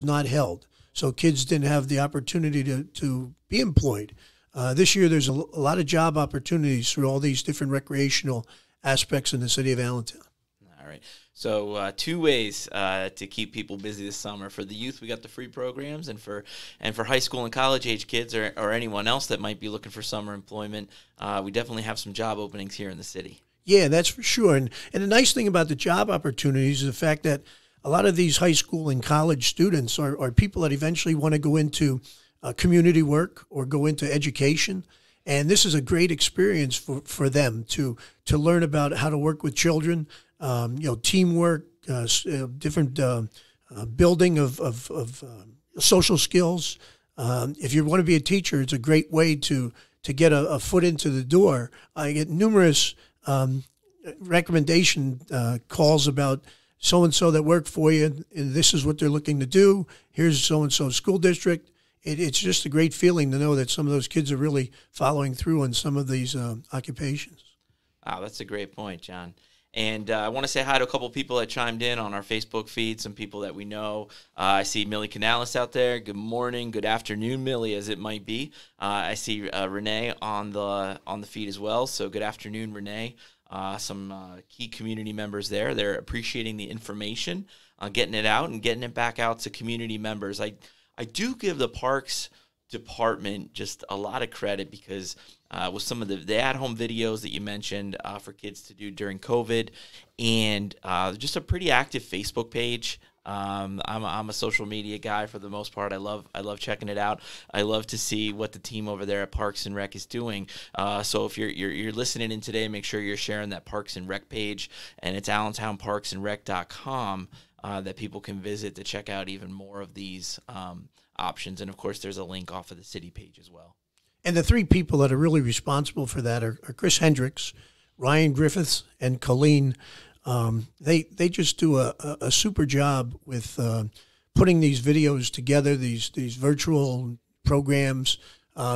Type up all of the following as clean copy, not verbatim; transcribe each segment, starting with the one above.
not held. So kids didn't have the opportunity to be employed. This year, there's a lot of job opportunities through all these different recreational aspects in the city of Allentown. All right. So 2 ways to keep people busy this summer. For the youth, we got the free programs, and for high school and college age kids or anyone else that might be looking for summer employment, we definitely have some job openings here in the city. Yeah, that's for sure. And the nice thing about the job opportunities is the fact that a lot of these high school and college students are people that eventually want to go into community work or go into education. And this is a great experience for them to learn about how to work with children, teamwork, different building of social skills. If you want to be a teacher, it's a great way to get a foot into the door. I get numerous recommendation calls about so-and-so that work for you, and this is what they're looking to do. Here's so-and-so school district. It's just a great feeling to know that some of those kids are really following through on some of these occupations. Wow, that's a great point, John. And I want to say hi to a couple people that chimed in on our Facebook feed, some people that we know. I see Millie Canales out there. Good morning, good afternoon, Millie, as it might be. I see Renee on the feed as well, so good afternoon, Renee. Some key community members there. They're appreciating the information, getting it out and getting it back out to community members. I do give the Parks Department just a lot of credit because with some of the at-home videos that you mentioned for kids to do during COVID, and just a pretty active Facebook page. I'm a social media guy for the most part. I love checking it out. I love to see what the team over there at Parks and Rec is doing. So if you're listening in today, make sure you're sharing that Parks and Rec page, and it's AllentownParksandRec.com that people can visit to check out even more of these options. And of course, there's a link off of the city page as well. And the 3 people that are really responsible for that are Chris Hendricks, Ryan Griffiths, and Colleen. They just do a super job with putting these videos together, these virtual programs.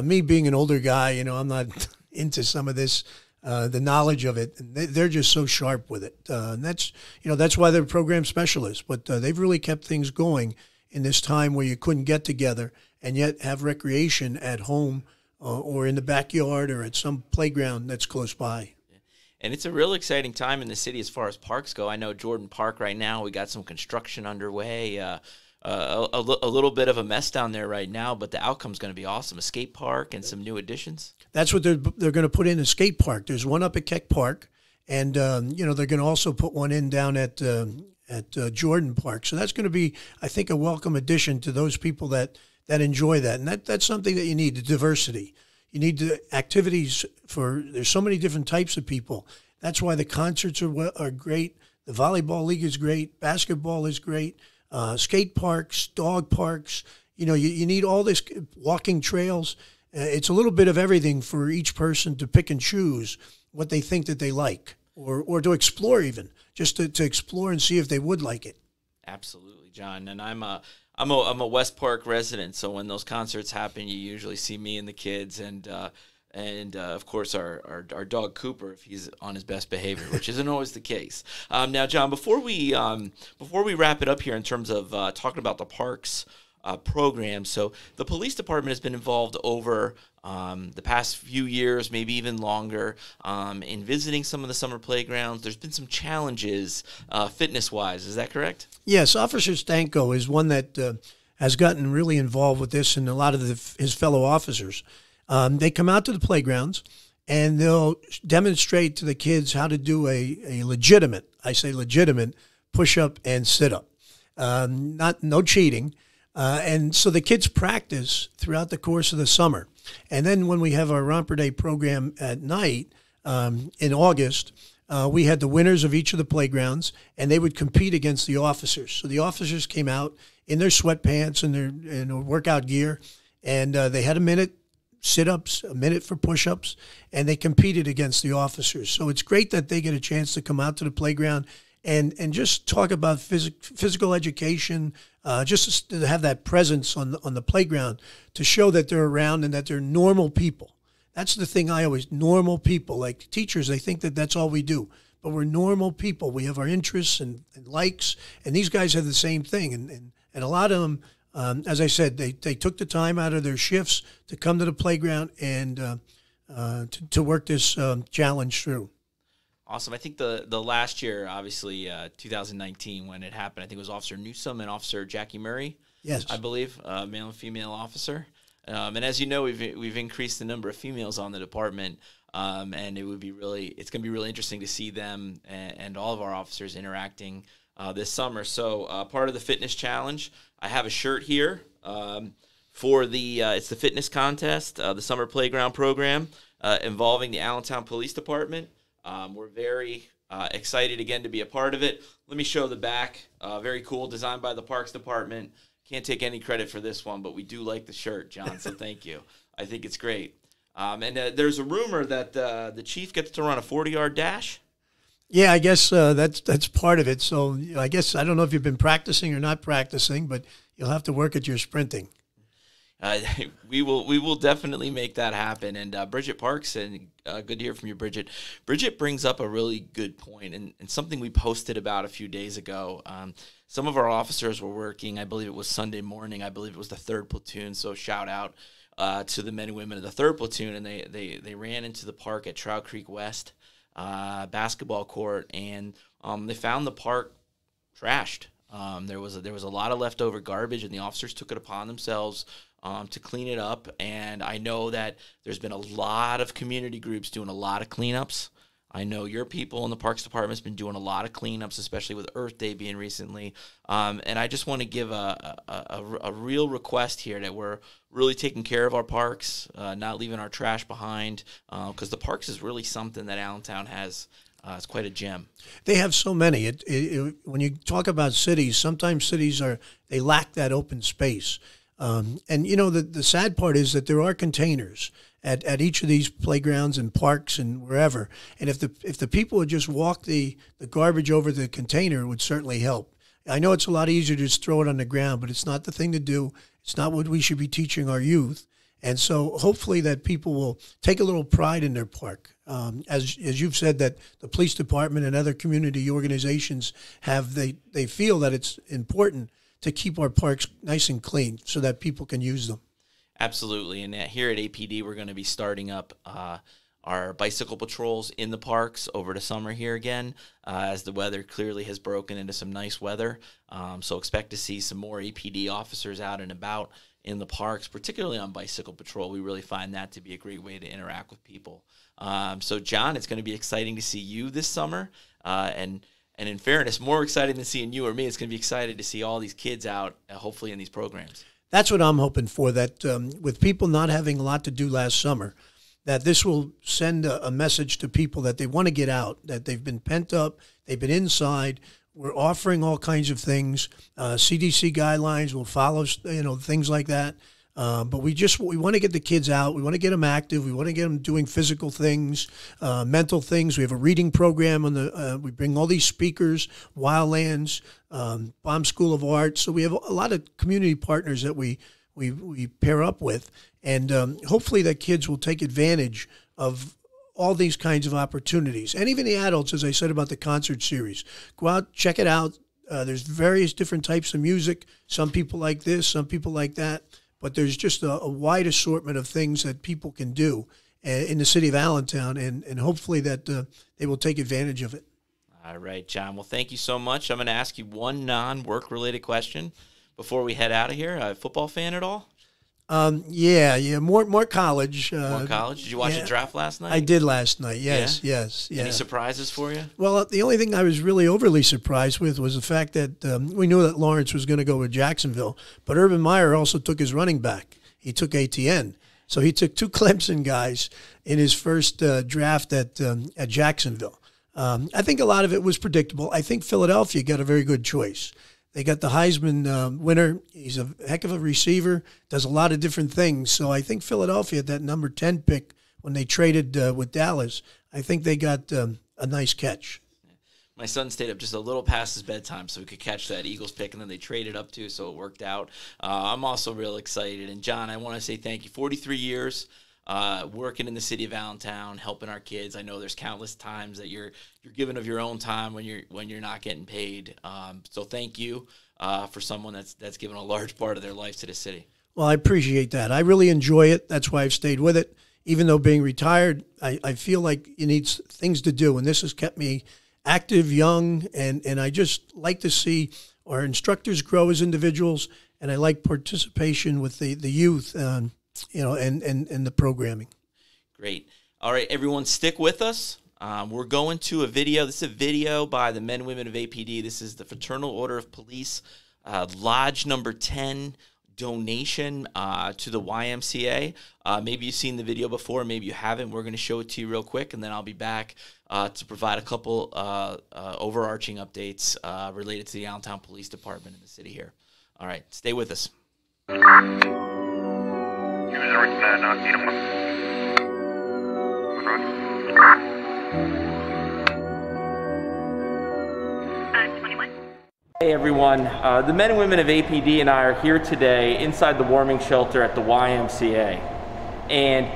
Me being an older guy, I'm not into some of this, the knowledge of it. And they're just so sharp with it. And that's why they're program specialists. But they've really kept things going in this time where you couldn't get together and yet have recreation at home or in the backyard or at some playground that's close by. And it's a real exciting time in the city as far as parks go. I know Jordan Park right now, we got some construction underway. A little bit of a mess down there right now, but the outcome's going to be awesome. A skate park and some new additions. That's what they're going to put in, a skate park. There's one up at Keck Park, and they're going to also put one in down at Jordan Park. So that's going to be, I think, a welcome addition to those people that enjoy that. And that's something that you need, the diversity. You need the activities there's so many different types of people. That's why the concerts are great. The volleyball league is great. Basketball is great. Skate parks, dog parks. You need all this, walking trails. It's a little bit of everything for each person to pick and choose what they think that they like or to explore even, just to explore and see if they would like it. Absolutely, John. And I'm a West Park resident, so when those concerts happen, you usually see me and the kids, and of course our dog Cooper if he's on his best behavior, which isn't always the case. Now, John, before we wrap it up here in terms of talking about the parks program, so the police department has been involved over the past few years, maybe even longer, in visiting some of the summer playgrounds. There's been some challenges fitness-wise. Is that correct? Yes, Officer Stanko is one that has gotten really involved with this, and a lot of his fellow officers. They come out to the playgrounds, and they'll demonstrate to the kids how to do a legitimate, I say legitimate, push-up and sit-up. No cheating. And so the kids practice throughout the course of the summer. And then when we have our Romper Day program at night in August, we had the winners of each of the playgrounds, and they would compete against the officers. So the officers came out in their sweatpants and their workout gear, and they had a minute sit-ups, a minute for push-ups, and they competed against the officers. So it's great that they get a chance to come out to the playground and just talk about physical education, just to have that presence on the playground to show that they're around and that they're normal people. That's the thing normal people. Like teachers, they think that that's all we do. But we're normal people. We have our interests and likes, and these guys have the same thing. And a lot of them, as I said, they took the time out of their shifts to come to the playground and to work this challenge through. Awesome. I think the last year, obviously, 2019, when it happened, I think it was Officer Newsom and Officer Jackie Murray. Yes, I believe, male and female officer. And as you know, we've increased the number of females on the department, and it's going to be really interesting to see them and all of our officers interacting this summer. So part of the fitness challenge, I have a shirt here for it's the fitness contest, the summer playground program involving the Allentown Police Department. We're very excited again to be a part of it. Let me show the back. Very cool, designed by the Parks Department. Can't take any credit for this one, but we do like the shirt, John, so thank you. I think it's great. And there's a rumor that the chief gets to run a 40-yard dash. Yeah, I guess that's part of it. So I guess I don't know if you've been practicing or not practicing, but you'll have to work at your sprinting. We will definitely make that happen. And Bridget Parks, and good to hear from you, Bridget. Bridget brings up a really good point, and something we posted about a few days ago. Some of our officers were working, I believe it was Sunday morning, I believe it was the 3rd Platoon, so shout out to the men and women of the 3rd Platoon, and they ran into the park at Trout Creek West basketball court, and they found the park trashed. There was a lot of leftover garbage, and the officers took it upon themselves to clean it up. And I know that there's been a lot of community groups doing a lot of cleanups. I know your people in the Parks Department has been doing a lot of cleanups, especially with Earth Day being recently. And I just want to give a real request here that we're really taking care of our parks, not leaving our trash behind, because the parks is really something that Allentown has. It's quite a gem. They have so many. When you talk about cities, sometimes cities they lack that open space. And you know the sad part is that there are containers at each of these playgrounds and parks and wherever. And if the people would just walk the garbage over the container, it would certainly help. I know it's a lot easier to just throw it on the ground, but it's not the thing to do. It's not what we should be teaching our youth. And so hopefully that people will take a little pride in their park. As you've said, that the police department and other community organizations they feel that it's important to keep our parks nice and clean so that people can use them. Absolutely. And here at APD, we're going to be starting up our bicycle patrols in the parks over the summer here again, as the weather clearly has broken into some nice weather. So expect to see some more APD officers out and about in the parks, particularly on bicycle patrol. We really find that to be a great way to interact with people. So, John, it's going to be exciting to see you this summer. And in fairness, more exciting than seeing you or me, it's going to be exciting to see all these kids out, hopefully, in these programs. That's what I'm hoping for, that with people not having a lot to do last summer, that this will send a message to people that they want to get out, that they've been pent up, they've been inside. We're offering all kinds of things. CDC guidelines will follow, things like that. But we want to get the kids out. We want to get them active. We want to get them doing physical things, mental things. We have a reading program we bring all these speakers, Wildlands, Baum School of Art. So we have a lot of community partners that we pair up with, and hopefully that kids will take advantage of all these kinds of opportunities. And even the adults, as I said about the concert series, go out, check it out. There's various different types of music. Some people like this, some people like that. But there's just a wide assortment of things that people can do in the city of Allentown, and hopefully that they will take advantage of it. All right, John. Well, thank you so much. I'm going to ask you one non-work-related question before we head out of here. A football fan at all? Yeah, more college. More college? Did you watch the draft last night? I did last night, yes. Any surprises for you? Well, the only thing I was really overly surprised with was the fact that we knew that Lawrence was going to go with Jacksonville, but Urban Meyer also took his running back. He took ATN. So he took 2 Clemson guys in his first draft at Jacksonville. I think a lot of it was predictable. I think Philadelphia got a very good choice. They got the Heisman winner. He's a heck of a receiver, does a lot of different things. So I think Philadelphia, at that number 10 pick, when they traded with Dallas, I think they got a nice catch. My son stayed up just a little past his bedtime so we could catch that Eagles pick, and then they traded up too, so it worked out. I'm also real excited. And, John, I want to say thank you. 43 years. Working in the city of Allentown, helping our kids. I know there's countless times that you're giving of your own time when you're not getting paid. So thank you. for someone that's given a large part of their life to the city. Well, I appreciate that. I really enjoy it. That's why I've stayed with it. Even though being retired, I feel like you need things to do, and this has kept me active, young, and I just like to see our instructors grow as individuals, and I like participation with the youth, and the programming. Great. All right, everyone, stick with us. We're going to a video. This is a video by the men and women of APD. This is the Fraternal Order of Police, Lodge number 10, donation to the YMCA. Maybe you've seen the video before, maybe you haven't. We're going to show it to you real quick, and then I'll be back to provide a couple overarching updates related to the Allentown Police Department in the city here. All right, stay with us. Hey everyone, the men and women of APD and I are here today inside the warming shelter at the YMCA. And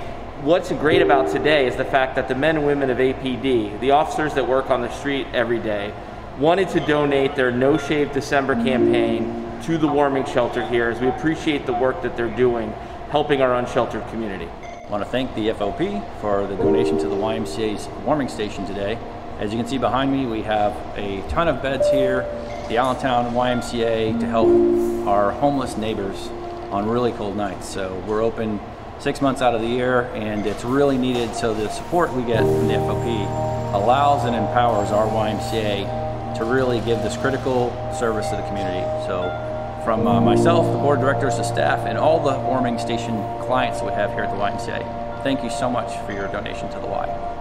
what's great about today is the fact that the men and women of APD, the officers that work on the street every day, wanted to donate their No Shave December campaign to the warming shelter here, as we appreciate the work that they're doing, helping our unsheltered community. I want to thank the FOP for the donation to the YMCA's warming station today. As you can see behind me, we have a ton of beds here, the Allentown YMCA, to help our homeless neighbors on really cold nights. So we're open 6 months out of the year, and it's really needed. So the support we get from the FOP allows and empowers our YMCA to really give this critical service to the community. So from myself, the board of directors, the staff, and all the warming station clients that we have here at the YMCA, thank you so much for your donation to the Y.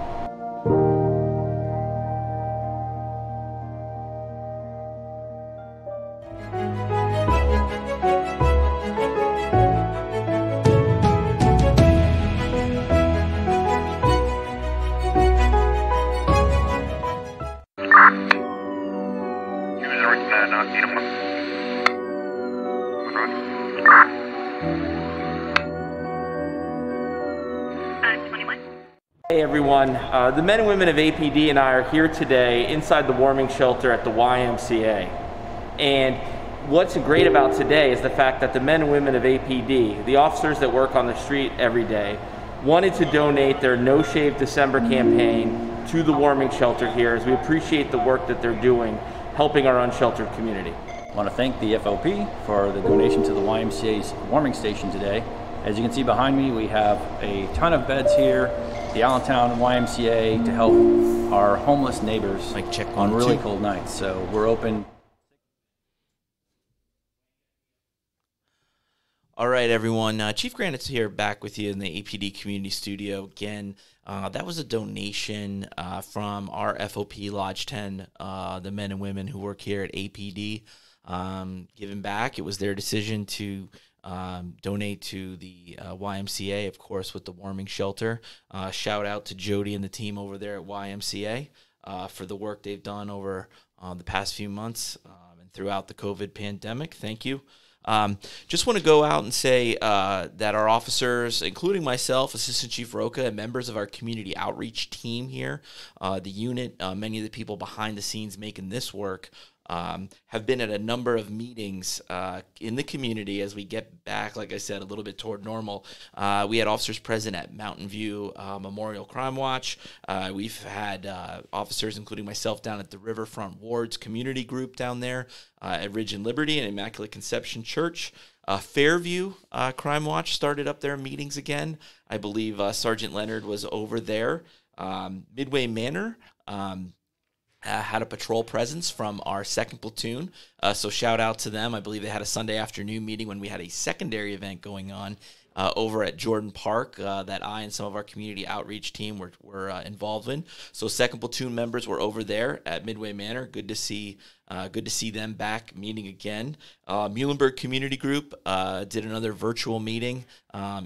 Hey everyone, the men and women of APD and I are here today inside the warming shelter at the YMCA. And what's great about today is the fact that the men and women of APD, the officers that work on the street every day, wanted to donate their No Shave December campaign to the warming shelter here, as we appreciate the work that they're doing, helping our unsheltered community. I want to thank the FOP for the donation to the YMCA's warming station today. As you can see behind me, we have a ton of beds here, the Allentown YMCA, to help our homeless neighbors on really cold nights. So we're open. All right, everyone. Chief Granitz here, back with you in the APD Community Studio again. That was a donation from our FOP Lodge 10, the men and women who work here at APD, giving back. It was their decision to donate to the YMCA, of course, with the warming shelter. Shout out to Jody and the team over there at YMCA for the work they've done over the past few months and throughout the COVID pandemic. Thank you. Just want to go out and say that our officers, including myself, Assistant Chief Roca, and members of our community outreach team here, the unit, many of the people behind the scenes making this work, have been at a number of meetings in the community as we get back, like I said, a little bit toward normal. We had officers present at Mountain View Memorial Crime Watch. We've had officers, including myself, down at the Riverfront Wards Community Group down there at Ridge and Liberty and Immaculate Conception Church. Fairview Crime Watch started up their meetings again. I believe Sergeant Leonard was over there. Midway Manor had a patrol presence from our 2nd platoon, so shout out to them. I believe they had a Sunday afternoon meeting when we had a secondary event going on over at Jordan Park that I and some of our community outreach team were involved in. So 2nd platoon members were over there at Midway Manor. Good to see them back meeting again. Muhlenberg Community Group did another virtual meeting.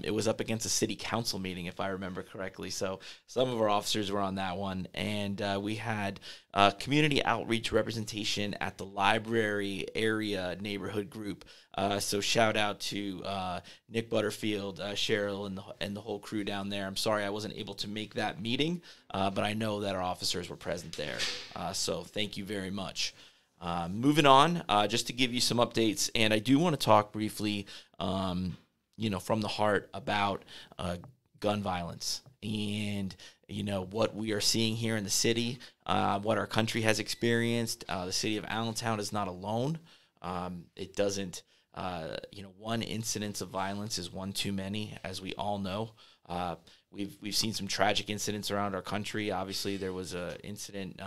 It was up against a city council meeting, if I remember correctly. So some of our officers were on that one. And we had community outreach representation at the library area neighborhood group. So shout out to Nick Butterfield, Cheryl, and the whole crew down there. I'm sorry I wasn't able to make that meeting, but I know that our officers were present there. So thank you very much. Moving on, just to give you some updates, and I do want to talk briefly, from the heart about gun violence and, what we are seeing here in the city, what our country has experienced. The city of Allentown is not alone. It doesn't, one incidence of violence is one too many, as we all know. We've seen some tragic incidents around our country. Obviously, there was an incident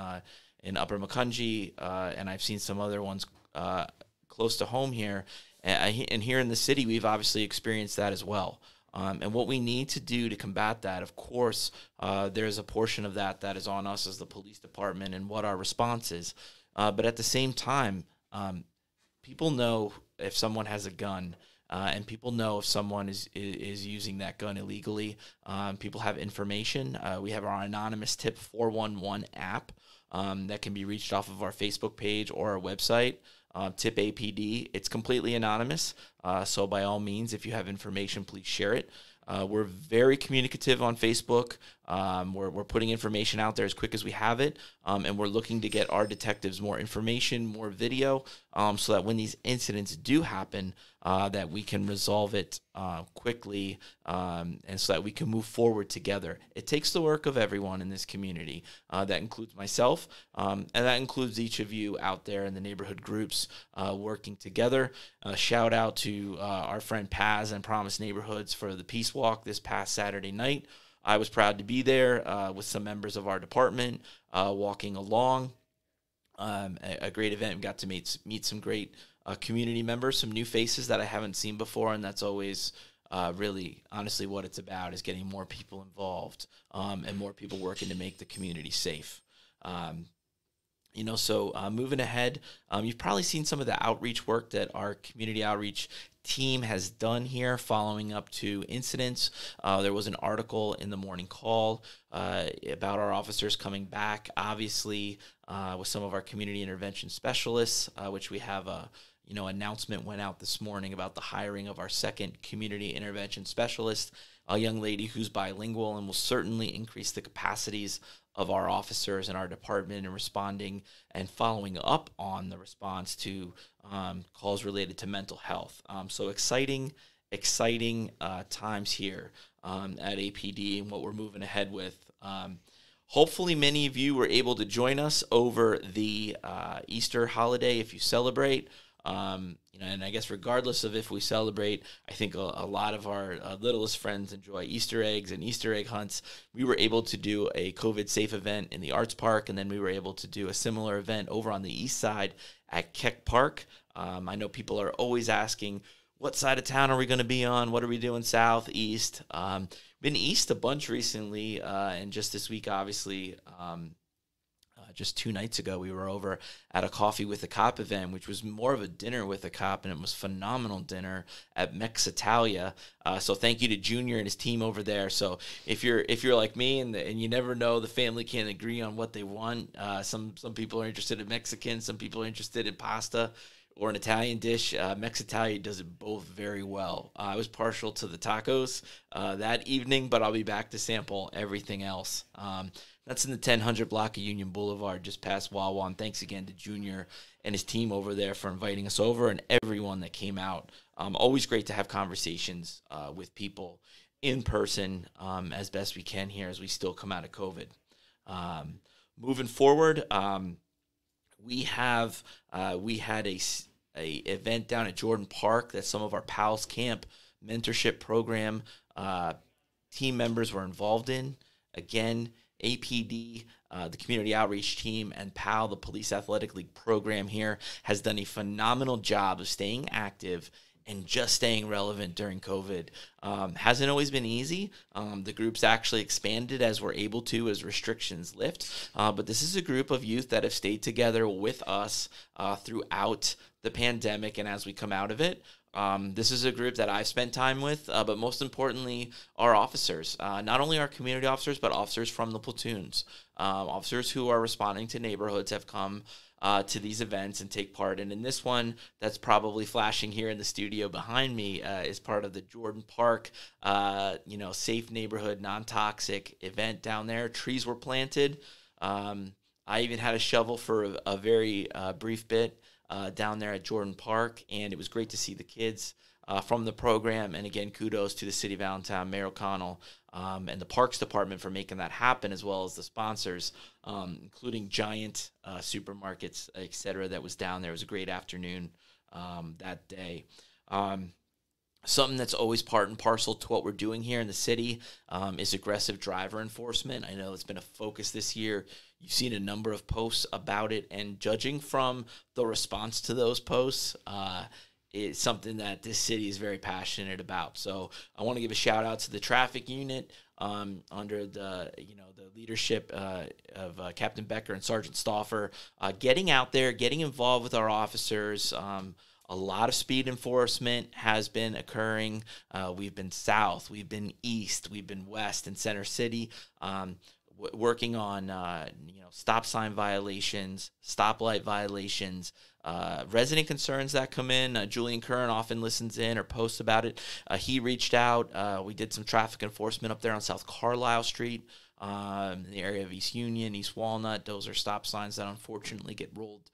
in Upper Macungie, and I've seen some other ones close to home here. And here in the city, we've obviously experienced that as well. And what we need to do to combat that, of course, there's a portion of that is on us as the police department and what our response is. But at the same time, people know if someone has a gun, and people know if someone is using that gun illegally. People have information. We have our anonymous tip 411 app that can be reached off of our Facebook page or our website. Tip APD. It's completely anonymous, so by all means, if you have information, please share it. We're very communicative on Facebook. We're putting information out there as quick as we have it, and we're looking to get our detectives more information, more video, so that when these incidents do happen, that we can resolve it quickly, and so that we can move forward together. It takes the work of everyone in this community. That includes myself, and that includes each of you out there in the neighborhood groups working together. Shout out to our friend Paz and Promise Neighborhoods for the Peace Walk this past Saturday night. I was proud to be there with some members of our department walking along. A great event. We got to meet some great community members, some new faces that I haven't seen before, and that's always really, honestly, what it's about, is getting more people involved and more people working to make the community safe. Moving ahead, you've probably seen some of the outreach work that our community outreach team has done here following up to incidents. There was an article in the Morning Call about our officers coming back, obviously, with some of our community intervention specialists, which we have announcement went out this morning about the hiring of our second community intervention specialist, a young lady who's bilingual and will certainly increase the capacities of our officers in our department in responding and following up on the response to calls related to mental health. So exciting times here at APD and what we're moving ahead with. Hopefully many of you were able to join us over the Easter holiday if you celebrate. And I guess regardless of if we celebrate, I think a lot of our littlest friends enjoy Easter eggs and Easter egg hunts. We were able to do a COVID-safe event in the Arts Park, and then we were able to do a similar event over on the east side at Keck Park. I know people are always asking, what side of town are we going to be on? What are we doing south, east? Been east a bunch recently, and just this week, obviously, just 2 nights ago, we were over at a Coffee with a Cop event, which was more of a dinner with a cop, and it was phenomenal dinner at Mex Italia. So thank you to Junior and his team over there. So if you're like me and you never know, the family can't agree on what they want. Some people are interested in Mexican, some people are interested in pasta or an Italian dish. Mex Italia does it both very well. I was partial to the tacos that evening, but I'll be back to sample everything else. That's in the 1000 block of Union Boulevard, just past Wawa. And thanks again to Junior and his team over there for inviting us over, and everyone that came out. Always great to have conversations with people in person as best we can here as we still come out of COVID. Moving forward, we had a event down at Jordan Park that some of our Pals Camp mentorship program team members were involved in. Again, APD, the community outreach team, and PAL, the Police Athletic League program here, has done a phenomenal job of staying active and just staying relevant during COVID. Hasn't always been easy. The group's actually expanded as we're able to, as restrictions lift. But this is a group of youth that have stayed together with us throughout the pandemic and as we come out of it. This is a group that I've spent time with, but most importantly, our officers, not only our community officers, but officers from the platoons. Officers who are responding to neighborhoods have come to these events and take part. And in this one, that's probably flashing here in the studio behind me, is part of the Jordan Park, safe neighborhood, non-toxic event down there. Trees were planted. I even had a shovel for a very brief bit down there at Jordan Park, and it was great to see the kids from the program. And again, kudos to the City of Allentown, Mayor O'Connell, and the Parks Department for making that happen, as well as the sponsors, including Giant Supermarkets, et cetera, that was down there. It was a great afternoon that day. Something that's always part and parcel to what we're doing here in the city is aggressive driver enforcement. I know it's been a focus this year. You've seen a number of posts about it, and judging from the response to those posts, it's something that this city is very passionate about. So I want to give a shout out to the traffic unit under the leadership of Captain Becker and Sergeant Stauffer, getting out there, getting involved with our officers. A lot of speed enforcement has been occurring. We've been south, we've been east, we've been west in Center City, working on stop sign violations, stoplight violations, resident concerns that come in. Julian Curran often listens in or posts about it. He reached out. We did some traffic enforcement up there on South Carlisle Street, in the area of East Union, East Walnut. Those are stop signs that unfortunately get rolled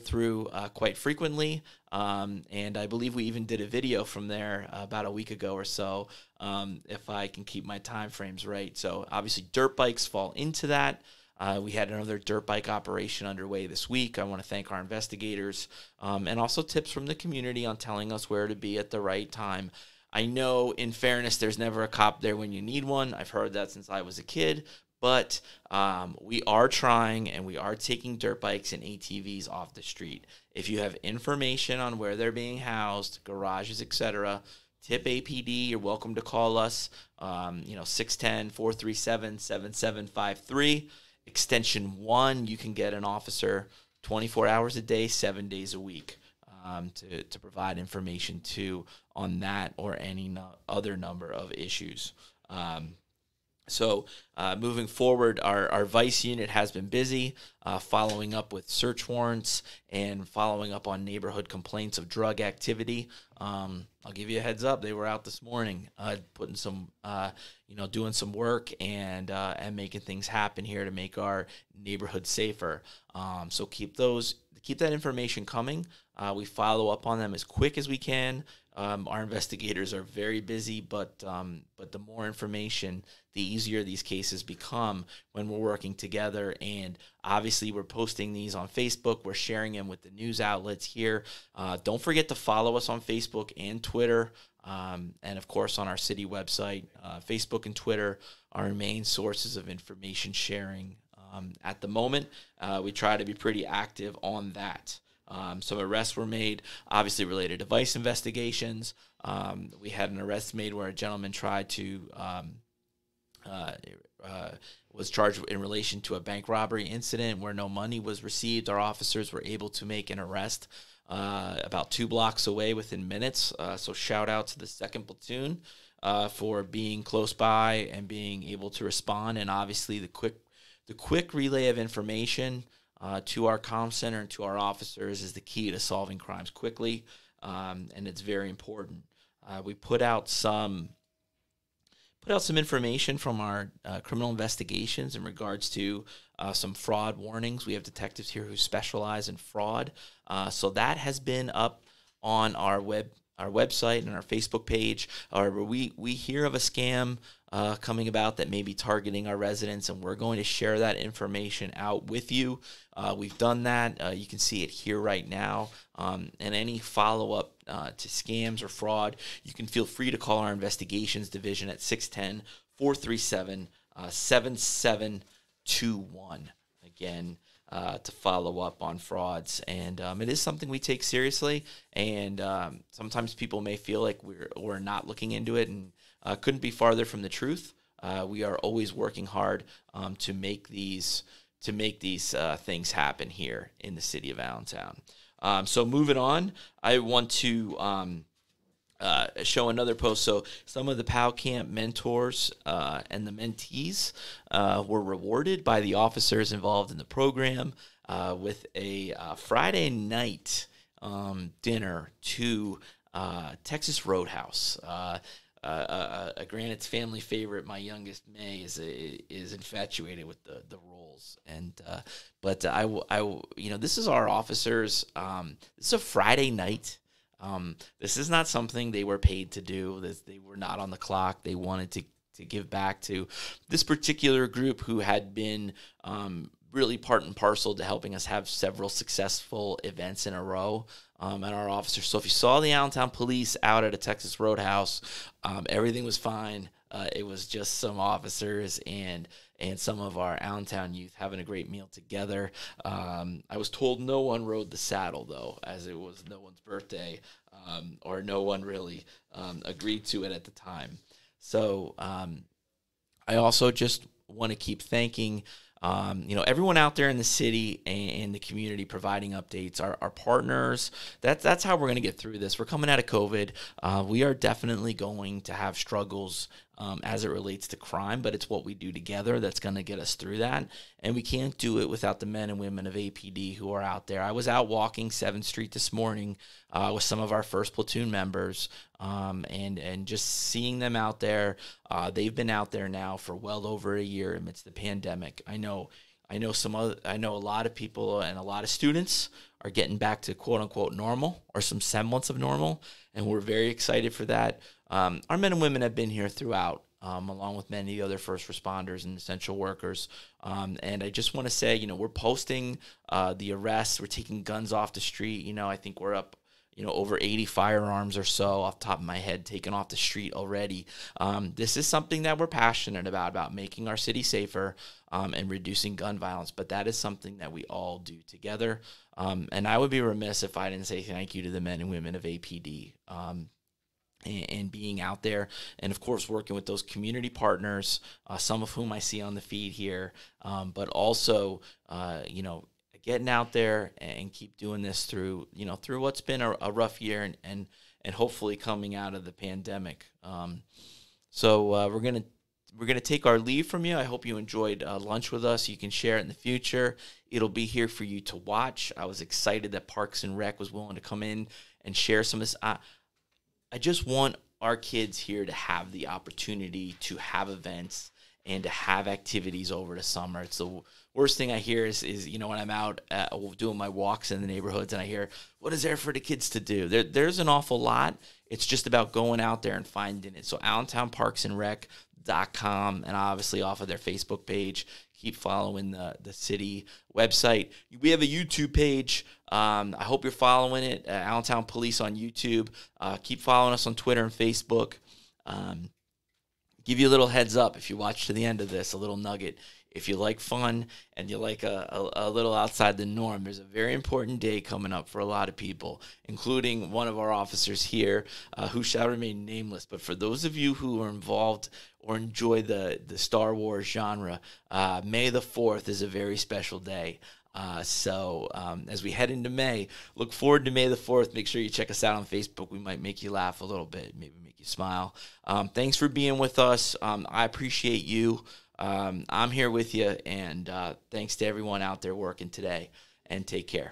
through quite frequently, and I believe we even did a video from there about a week ago or so, if I can keep my time frames right. So obviously dirt bikes fall into that. We had another dirt bike operation underway this week. I want to thank our investigators, and also tips from the community on telling us where to be at the right time. I know, in fairness, there's never a cop there when you need one. I've heard that since I was a kid. But we are trying, and we are taking dirt bikes and ATVs off the street. If you have information on where they're being housed, garages, etc., tip APD. You're welcome to call us, 610-437-7753. Extension 1, you can get an officer 24 hours a day, 7 days a week, to provide information to on that or any other number of issues. So moving forward, our vice unit has been busy following up with search warrants and following up on neighborhood complaints of drug activity. I'll give you a heads up. They were out this morning putting some, doing some work and making things happen here to make our neighborhood safer. So keep that information coming. We follow up on them as quick as we can. Our investigators are very busy, but the more information, the easier these cases become when we're working together. And obviously, we're posting these on Facebook. We're sharing them with the news outlets here. Don't forget to follow us on Facebook and Twitter, and of course on our city website. Facebook and Twitter are our main sources of information sharing. At the moment, we try to be pretty active on that. Some arrests were made, obviously related to vice investigations. We had an arrest made where a gentleman tried to, was charged in relation to a bank robbery incident where no money was received. Our officers were able to make an arrest about 2 blocks away within minutes. So shout out to the 2nd Platoon for being close by and being able to respond. And obviously the quick relay of information to our comm center and to our officers is the key to solving crimes quickly, and it's very important. We put out some information from our criminal investigations in regards to some fraud warnings. We have detectives here who specialize in fraud, so that has been up on our website and our Facebook page. However, we hear of a scam coming about that may be targeting our residents, and we're going to share that information out with you. We've done that. You can see it here right now. And any follow-up to scams or fraud, you can feel free to call our investigations division at 610-437-7721. Again, to follow up on frauds. And it is something we take seriously. And sometimes people may feel like we're not looking into it, and couldn't be farther from the truth. We are always working hard to make these things happen here in the city of Allentown. So moving on, I want to show another post. So some of the POW Camp mentors and the mentees were rewarded by the officers involved in the program with a Friday night dinner to Texas Roadhouse. A Granitz family favorite. My youngest May is infatuated with the role roles. And but this is our officers. This is a Friday night. This is not something they were paid to do. They were not on the clock. They wanted to give back to this particular group who had been really part and parcel to helping us have several successful events in a row. And our officers. So if you saw the Allentown police out at a Texas Roadhouse, everything was fine. It was just some officers and some of our Allentown youth having a great meal together. I was told no one rode the saddle, though, as it was no one's birthday, or no one really agreed to it at the time. So I also just want to keep thanking everyone out there in the city and the community providing updates, our partners. That's how we're going to get through this. We're coming out of COVID. We are definitely going to have struggles as it relates to crime, but it's what we do together that's going to get us through that. And we can't do it without the men and women of APD who are out there. I was out walking 7th Street this morning with some of our 1st platoon members, and just seeing them out there. They've been out there now for well over a year amidst the pandemic. I know a lot of people and a lot of students are getting back to quote unquote normal or some semblance of normal, and we're very excited for that. Our men and women have been here throughout, along with many other first responders and essential workers. And I just want to say, we're posting the arrests. We're taking guns off the street. I think we're up, over 80 firearms or so off the top of my head taken off the street already. This is something that we're passionate about making our city safer and reducing gun violence. But that is something that we all do together. And I would be remiss if I didn't say thank you to the men and women of APD. And being out there, and of course working with those community partners, some of whom I see on the feed here, but also getting out there and keep doing this through what's been a rough year and hopefully coming out of the pandemic. So we're gonna take our leave from you. I hope you enjoyed lunch with us. You can share it in the future. It'll be here for you to watch. I was excited that Parks and Rec was willing to come in and share some of this. I just want our kids here to have the opportunity to have events and to have activities over the summer. It's the worst thing I hear is when I'm out doing my walks in the neighborhoods and I hear, what is there for the kids to do? There's an awful lot. It's just about going out there and finding it. So AllentownParksandRec.com, and obviously off of their Facebook page. Keep following the city website. We have a YouTube page. I hope you're following it, Allentown Police on YouTube. Keep following us on Twitter and Facebook. Give you a little heads up if you watch to the end of this, a little nugget. If you like fun and you like a little outside the norm, there's a very important day coming up for a lot of people, including one of our officers here who shall remain nameless. But for those of you who are involved or enjoy the Star Wars genre, May the 4th is a very special day. So as we head into May, look forward to May the 4th. Make sure you check us out on Facebook. We might make you laugh a little bit, maybe make you smile. Thanks for being with us. I appreciate you. I'm here with you, and thanks to everyone out there working today, and take care.